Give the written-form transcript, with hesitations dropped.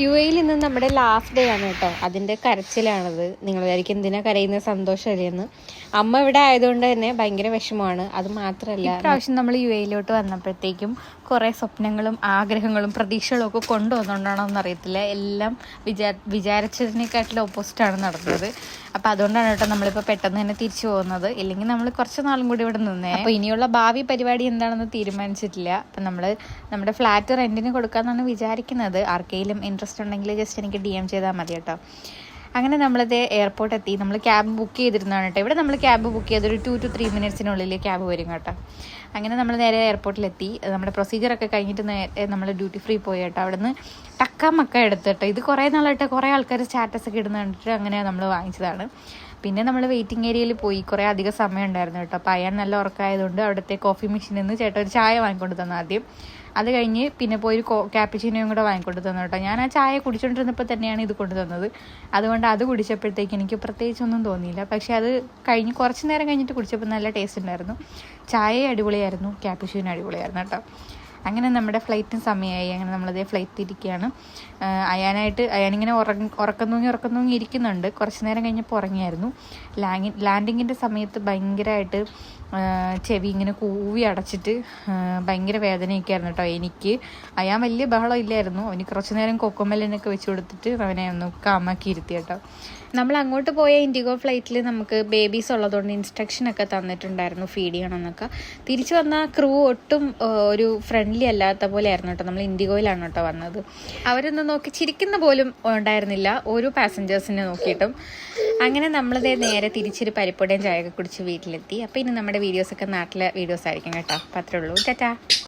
UAE ഇന്ന് നമ്മുടെ last day ആണ് കേട്ടോ. അതിൻ്റെ കരച്ചിലാണത്. നിങ്ങൾ വിചാരിക്കും എന്തിനാ കരയുന്ന, സന്തോഷമല്ലേന്ന്. അമ്മ ഇവിടെ ആയതുകൊണ്ട് തന്നെ ഭയങ്കര വിഷമമാണ്. അത് മാത്രമല്ല, ഇപ്രാവശ്യം നമ്മൾ UAEയിലോട്ട് വന്നപ്പോഴത്തേക്കും കുറേ സ്വപ്നങ്ങളും ആഗ്രഹങ്ങളും പ്രതീക്ഷകളും ഒക്കെ കൊണ്ടുവന്നുകൊണ്ടാണോ എന്നറിയത്തില്ല, എല്ലാം വിചാരിച്ചതിനെക്കാട്ടിലും ഓപ്പോസിറ്റാണ് നടന്നത്. അപ്പോൾ അതുകൊണ്ടാണ് കേട്ടോ നമ്മളിപ്പോൾ പെട്ടെന്ന് തന്നെ തിരിച്ചു പോകുന്നത്. ഇല്ലെങ്കിൽ നമ്മൾ കുറച്ച് നാളും കൂടി ഇവിടെ നിന്നേ. അപ്പോൾ ഇനിയുള്ള ഭാവി പരിപാടി എന്താണെന്ന് തീരുമാനിച്ചിട്ടില്ല. അപ്പം നമ്മൾ നമ്മുടെ ഫ്ലാറ്റ് റെൻറ്റിന് കൊടുക്കാമെന്നാണ് വിചാരിക്കുന്നത്. ആർക്കെങ്കിലും ഇൻട്രസ്റ്റ് ഉണ്ടെങ്കിൽ ജസ്റ്റ് എനിക്ക് DM ചെയ്താൽ മതി കേട്ടോ. അങ്ങനെ നമ്മളത് എയർപോർട്ട് എത്തി. നമ്മൾ ക്യാബ് ബുക്ക് ചെയ്തിരുന്നതാണ് കേട്ടോ. ഇവിടെ നമ്മൾ ക്യാബ് ബുക്ക് ചെയ്തൊരു 2 to 3 മിനിറ്റ്സിനുള്ളിൽ ക്യാബ് വരും കേട്ടോ. അങ്ങനെ നമ്മൾ നേരെ എയർപോർട്ടിലെത്തി. നമ്മുടെ പ്രൊസീജിയറൊക്കെ കഴിഞ്ഞിട്ട് നേരെ നമ്മൾ ഡ്യൂട്ടി ഫ്രീ പോയി കേട്ടോ. അവിടെ നിന്ന് ടക്ക എടുത്തിട്ട് ഇത് കുറേ നാളായിട്ട് കുറേ ആൾക്കാർ സ്റ്റാറ്റസൊക്കെ ഇടുന്ന കണ്ടിട്ട് അങ്ങനെ നമ്മൾ വാങ്ങിച്ചതാണ്. പിന്നെ നമ്മൾ വെയിറ്റിംഗ് ഏരിയയിൽ പോയി കുറേ അധികം സമയം ഉണ്ടായിരുന്നു കേട്ടോ. അപ്പോൾ അയാൻ നല്ല ഉറക്കമായതുകൊണ്ട് അവിടുത്തെ കോഫി മെഷീനിൽ നിന്ന് ചേട്ടൻ ഒരു ചായ വാങ്ങിക്കൊണ്ട് തന്നു ആദ്യം. അത് കഴിഞ്ഞ് പിന്നെ പോയി ഒരു ക്യാപ്പിച്ചിനോയും കൂടെ വാങ്ങിക്കൊണ്ട് തന്നു കേട്ടോ. ഞാൻ ആ ചായ കുടിച്ചുകൊണ്ടിരുന്നപ്പോൾ തന്നെയാണ് ഇത് കൊണ്ടു തന്നത്. അതുകൊണ്ട് അത് കുടിച്ചപ്പോഴത്തേക്ക് എനിക്ക് പ്രത്യേകിച്ചൊന്നും തോന്നിയില്ല. പക്ഷേ അത് കഴിഞ്ഞ് കുറച്ച് നേരം കഴിഞ്ഞിട്ട് കുടിച്ചപ്പോൾ നല്ല ടേസ്റ്റ് ഉണ്ടായിരുന്നു. ചായ അടിപൊളിയായിരുന്നു, ക്യാപ്പിച്ചിനോ അടിപൊളിയായിരുന്നു കേട്ടോ. അങ്ങനെ നമ്മുടെ ഫ്ലൈറ്റിന് സമയമായി. അങ്ങനെ നമ്മളതേ ഫ്ലൈറ്റിരിക്കുകയാണ്. അയാനിങ്ങനെ ഉറക്കം തൂങ്ങി ഇരിക്കുന്നുണ്ട്. കുറച്ച് നേരം കഴിഞ്ഞപ്പോൾ ഉറങ്ങിയായിരുന്നു. ലാൻഡിങ്ങിൻ്റെ സമയത്ത് ഭയങ്കരമായിട്ട് ചെവി ഇങ്ങനെ കൂവി അടച്ചിട്ട് ഭയങ്കര വേദനയൊക്കെ ആയിരുന്നു കേട്ടോ. എനിക്ക് അയാൻ വലിയ ബഹളം ഇല്ലായിരുന്നു. അവന് കുറച്ച് നേരം കൊക്കോമെല്ലിനൊക്കെ വെച്ച് കൊടുത്തിട്ട് അവനെ ഒന്ന് കാമാക്കി ഇരുത്തി കേട്ടോ. നമ്മൾ അങ്ങോട്ട് പോയ ഇൻഡിഗോ ഫ്ലൈറ്റിൽ നമുക്ക് ബേബീസ് ഉള്ളതുകൊണ്ട് ഇൻസ്ട്രക്ഷനൊക്കെ തന്നിട്ടുണ്ടായിരുന്നു ഫീഡ് ചെയ്യണമെന്നൊക്കെ. തിരിച്ചു വന്ന ക്രൂ ഒട്ടും ഒരു ഫ്രണ്ട്ലി അല്ലാത്ത പോലെ ആയിരുന്നു കേട്ടോ. നമ്മൾ ഇൻഡിഗോയിലാണ് കേട്ടോ വന്നത്. അവരൊന്നും നോക്കി ചിരിക്കുന്ന പോലും ഉണ്ടായിരുന്നില്ല ഓരോ പാസഞ്ചേഴ്സിനെ നോക്കിയിട്ടും. അങ്ങനെ നമ്മളതേ നേരെ തിരിച്ചൊരു പരിപ്പൊടിയും ചായയൊക്കെ കുടിച്ച് വീട്ടിലെത്തി. അപ്പോൾ ഇനി നമ്മുടെ വീഡിയോസൊക്കെ നാട്ടിലെ വീഡിയോസ് ആയിരിക്കും കേട്ടോ. അപ്പോൾ അത്രേ ഉള്ളൂ. ടാറ്റാ.